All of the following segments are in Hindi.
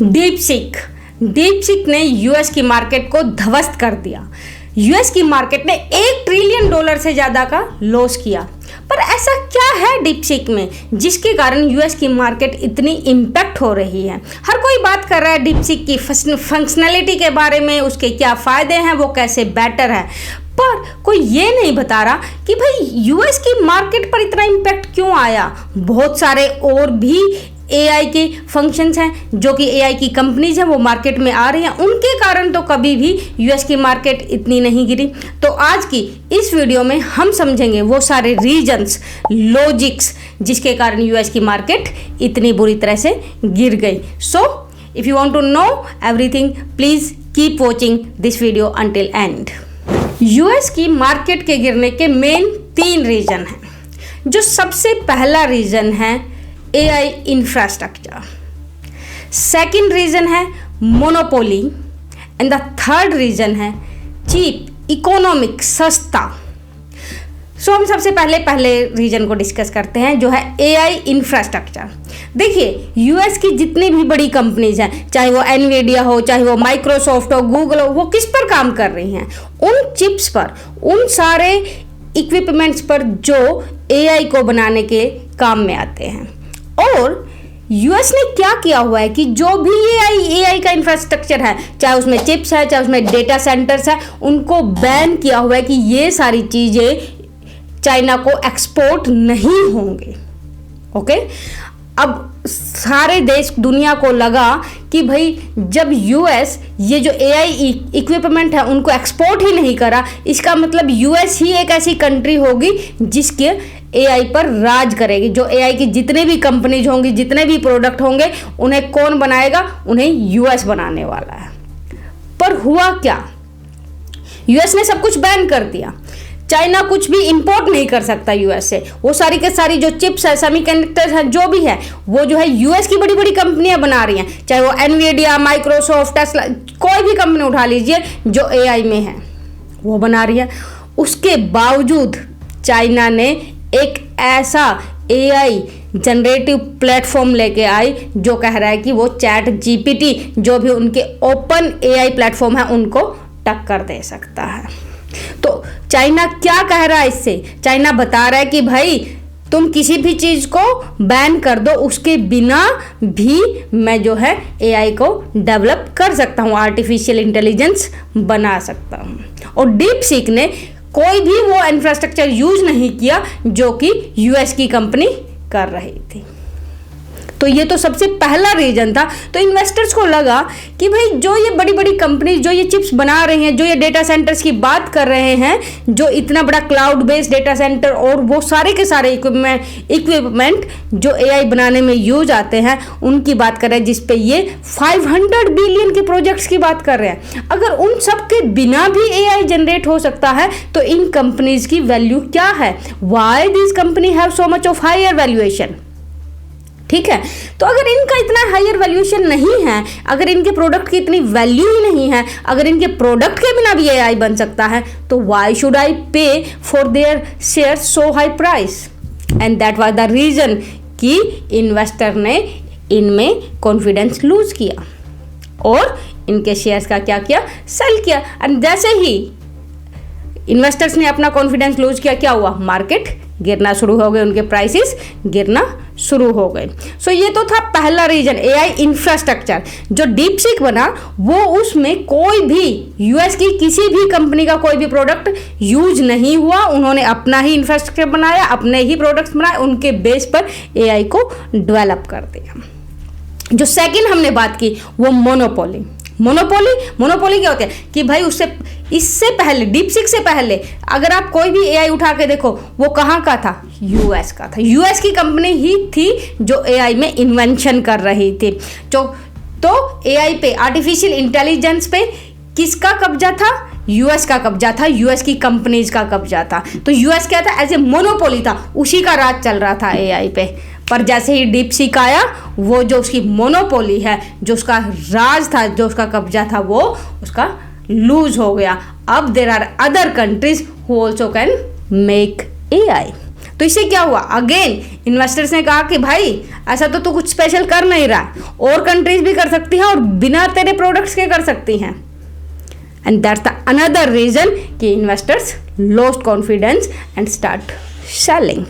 डीप सीक ने यूएस की मार्केट को ध्वस्त कर दिया। यूएस की मार्केट ने $1 ट्रिलियन से ज़्यादा का लॉस किया। पर ऐसा क्या है डीप सीक में जिसके कारण यूएस की मार्केट इतनी इम्पैक्ट हो रही है? हर कोई बात कर रहा है डीप सीक की फंक्शनैलिटी के बारे में, उसके क्या फ़ायदे हैं, वो कैसे बेटर है, पर कोई ये नहीं बता रहा कि भाई यूएस की मार्केट पर इतना इम्पैक्ट क्यों आया। बहुत सारे और भी एआई के फंक्शंस हैं जो कि एआई की कंपनीज हैं वो मार्केट में आ रही हैं, उनके कारण तो कभी भी यूएस की मार्केट इतनी नहीं गिरी। तो आज की इस वीडियो में हम समझेंगे वो सारे रीजंस, लॉजिक्स जिसके कारण यूएस की मार्केट इतनी बुरी तरह से गिर गई। So if you want to know everything please keep watching this video until end. US की मार्केट के गिरने के मेन 3 रीजन हैं। जो सबसे पहला रीजन है एआई इंफ्रास्ट्रक्चर, सेकंड रीजन है monopoly and the third reason है चीप, इकोनॉमिक, सस्ता। सो हम सबसे पहले रीजन को डिस्कस करते हैं जो है एआई इंफ्रास्ट्रक्चर। देखिए यूएस की जितनी भी बड़ी कंपनीज हैं, चाहे वो एनवीडिया हो, चाहे वो माइक्रोसॉफ्ट हो, गूगल हो, वो किस पर काम कर रही हैं? उन चिप्स पर, उन सारे इक्विपमेंट्स पर जो एआई को बनाने के काम में आते हैं। और यूएस ने क्या किया हुआ है कि जो भी एआई का इंफ्रास्ट्रक्चर है, चाहे उसमें चिप्स है, चाहे उसमें डेटा सेंटर्स है, उनको बैन किया हुआ है कि ये सारी चीज़ें चाइना को एक्सपोर्ट नहीं होंगे। ओके, अब सारे देश, दुनिया को लगा कि भाई जब यूएस ये जो एआई इक्विपमेंट है उनको एक्सपोर्ट ही नहीं करा, इसका मतलब यूएस ही एक ऐसी कंट्री होगी जिसके एआई पर राज करेगी। जो एआई की जितने भी कंपनीज होंगी, जितने भी प्रोडक्ट होंगे, उन्हें कौन बनाएगा? उन्हें यूएस बनाने वाला है। पर हुआ क्या? यूएस ने सब कुछ बैन कर दिया। चाइना कुछ भी इंपोर्ट नहीं कर सकता यूएस से। वो सारी के सारी जो चिप्स है, सेमीकंडक्टर्स है, जो भी है वो जो है यूएस की बड़ी बड़ी कंपनियां बना रही हैं। चाहे वो एनवीडिया, माइक्रोसॉफ्ट, टेस्ला, कोई भी कंपनी उठा लीजिए जो एआई में है वो बना रही है। उसके बावजूद चाइना ने एक ऐसा एआई जनरेटिव प्लेटफॉर्म लेके आई जो कह रहा है कि वो चैट जीपीटी, जो भी उनके ओपन एआई प्लेटफॉर्म है, उनको टक्कर दे सकता है। तो चाइना क्या कह रहा है इससे? चाइना बता रहा है कि भाई तुम किसी भी चीज़ को बैन कर दो, उसके बिना भी मैं जो है एआई को डेवलप कर सकता हूँ, आर्टिफिशियल इंटेलिजेंस बना सकता हूँ। और डीप सीक ने कोई भी वो इंफ्रास्ट्रक्चर यूज नहीं किया जो कि यूएस की कंपनी कर रही थी। तो ये तो सबसे पहला रीजन था। तो इन्वेस्टर्स को लगा कि भाई जो ये बड़ी बड़ी कंपनी जो ये चिप्स बना रही हैं, जो ये डेटा सेंटर्स की बात कर रहे हैं, जो इतना बड़ा क्लाउड बेस्ड डेटा सेंटर और वो सारे के सारे इक्विपमेंट जो एआई बनाने में यूज आते हैं, उनकी बात कर रहे हैं, जिसपे ये 500 बिलियन के प्रोजेक्ट्स की बात कर रहे हैं। अगर उन सब के बिना भी एआई जनरेट हो सकता है तो इन कंपनीज की वैल्यू क्या है? Why this company have so much of higher valuation? ठीक है, तो अगर इनका इतना हायर वैल्यूएशन नहीं है, अगर इनके प्रोडक्ट की इतनी वैल्यू ही नहीं है, अगर इनके प्रोडक्ट के बिना भी एआई बन सकता है, तो why should I pay for their share so high price? And that was the reason कि इन्वेस्टर ने इनमें कॉन्फिडेंस लूज किया और इनके शेयर्स का क्या किया? सेल किया। एंड जैसे ही इन्वेस्टर्स ने अपना कॉन्फिडेंस लूज किया, क्या हुआ? मार्केट गिरना शुरू हो गए, उनके प्राइसेस गिरना शुरू हो गए। सो ये तो था पहला रीजन, एआई इंफ्रास्ट्रक्चर। जो डीप सीक बना वो उसमें कोई भी यूएस की किसी भी कंपनी का कोई भी प्रोडक्ट यूज नहीं हुआ। उन्होंने अपना ही इंफ्रास्ट्रक्चर बनाया, अपने ही प्रोडक्ट्स बनाए, उनके बेस पर एआई को डेवलप कर दिया। जो सेकंड हमने बात की वो मोनोपोली। मोनोपोली क्या होता है कि भाई इससे पहले, डीप सीक से पहले अगर आप कोई भी एआई उठा के देखो, वो कहाँ का था? यूएस का था। यूएस की कंपनी ही थी जो एआई में इन्वेंशन कर रही थी। तो एआई पे, आर्टिफिशियल इंटेलिजेंस पे किसका कब्जा था? यूएस का कब्जा था, यूएस की कंपनीज का कब्जा था। तो यूएस क्या था? एज ए मोनोपोली था, उसी का राज चल रहा था एआई पे। पर जैसे ही डीप सीक आया, वो जो उसकी मोनोपोली है, जो उसका राज था, जो उसका कब्जा था, वो उसका लूज हो गया। अब there are other countries who also can make AI. तो इससे क्या हुआ, अगेन इन्वेस्टर्स ने कहा कि भाई ऐसा तो तू कुछ स्पेशल कर नहीं रहा, और कंट्रीज भी कर सकती हैं और बिना तेरे प्रोडक्ट्स के कर सकती हैं। And that's the another reason कि investors lost confidence and start selling.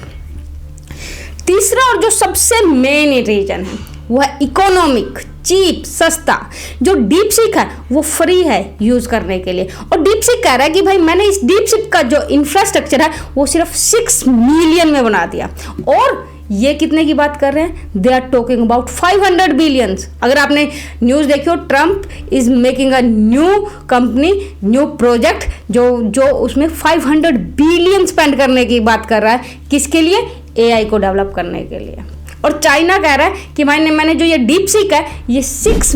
तीसरा और जो सबसे मेन रीजन है वो है इकोनॉमिक, चीप, सस्ता। जो डीपसीक है वो फ्री है यूज करने के लिए, और डीपसीक कह रहा है कि भाई मैंने इस डीपसीक का जो इंफ्रास्ट्रक्चर है वो सिर्फ 6 मिलियन में बना दिया, और ये कितने की बात कर रहे हैं, they are talking about 500 billions. अगर आपने न्यूज़ देखी हो, Trump is making a new company, new project जो उसमें 500 बिलियन स्पेंड करने की बात कर रहा है, किसके लिए, एआई को डेवलप करने के लिए। और चाइना कह रहा है कि मैंने जो ये डीपसीक है ये 6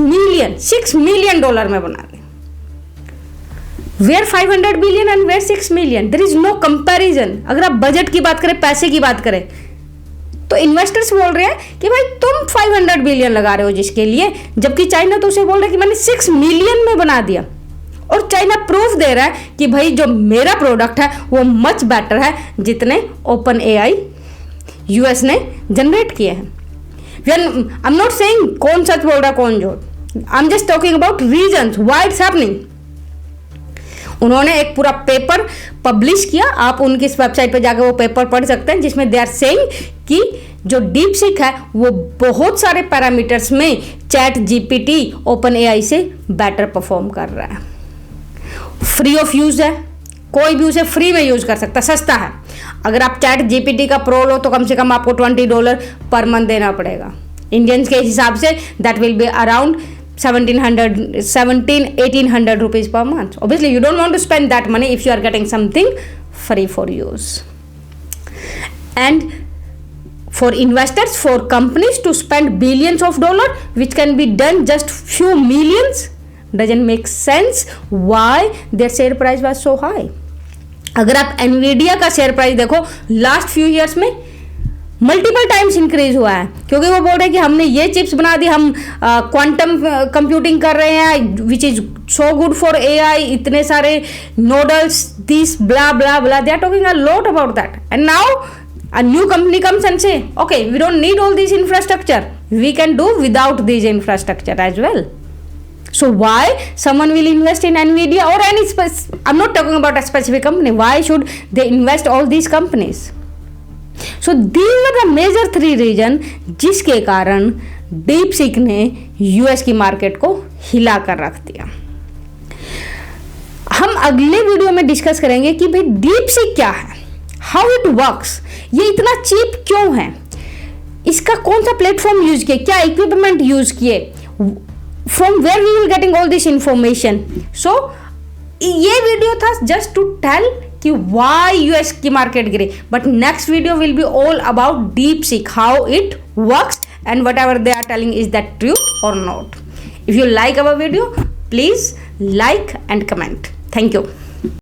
मिलियन डॉलर में बना दी। Where 500 billion and where 6 million, there is no comparison. अगर आप बजट की बात करें, पैसे की बात करें, तो इन्वेस्टर्स बोल रहे हैं कि भाई तुम 500 बिलियन लगा रहे हो जिसके लिए, जबकि चाइना तो उसे बोल रहा है कि मैंने 6 मिलियन में बना दिया। और चाइना प्रूफ दे रहा है कि भाई जो मेरा प्रोडक्ट है वो मच बेटर है जितने ओपन एआई यूएस ने जनरेट किए हैं। आई एम नॉट सेइंग कौन सच बोल रहा कौन झूठ, I am just talking about reasons why it's happening. उन्होंने एक पूरा पेपर पब्लिश किया, आप उनकी इस वेबसाइट पे जाकर वो पेपर पढ़ सकते हैं, जिसमें दे आर सेइंग कि जो डीपसीक है वो बहुत सारे पैरामीटर्स में चैट जीपीटी ओपन एआई से बेटर परफॉर्म कर रहा है। फ्री ऑफ यूज है, कोई भी उसे फ्री में यूज कर सकता, सस्ता है। अगर आप चैट जीपीटी का प्रो लो तो कम से कम आपको $20 पर मंथ देना पड़ेगा। इंडियंस के हिसाब say that will be around 1800 rupees per month. Obviously, you don't want to spend that money if you are getting something free for use. And for investors, for companies to spend billions of dollars, which can be done just few millions, doesn't make sense why their share price was so high. अगर आप एनवीडिया का शेयर प्राइस देखो, लास्ट फ्यू ईयर्स में मल्टीपल टाइम्स इंक्रीज हुआ है, क्योंकि वो बोल रहे हैं कि हमने ये चिप्स बना दी, हम क्वांटम कंप्यूटिंग कर रहे हैं which is so good for AI, इतने सारे नोडल्स, this blah blah blah, they are talking a lot about that. And now a new company comes and say, okay, we don't need all this infrastructure, we can do without this infrastructure as well. So why someone will invest in Nvidia or any I'm not talking about a specific company, why should they invest all these companies? So these are the major 3 reason जिसके कारण डीपसीक ने यूएस की मार्केट को हिला कर रख दिया। हम अगले वीडियो में डिस्कस करेंगे कि भाई डीपसीक क्या है, हाउ इट वर्क्स, ये इतना चीप क्यों है, इसका कौन सा प्लेटफॉर्म यूज किए, क्या इक्विपमेंट यूज किए, from where we will getting all this information. So ये वीडियो था जस्ट टू टेल कि व्हाई यूएस की मार्केट गिरी, but next video will be all about DeepSeek, how it works and whatever they are telling is that true और not. If you like our video, please like and comment. Thank you.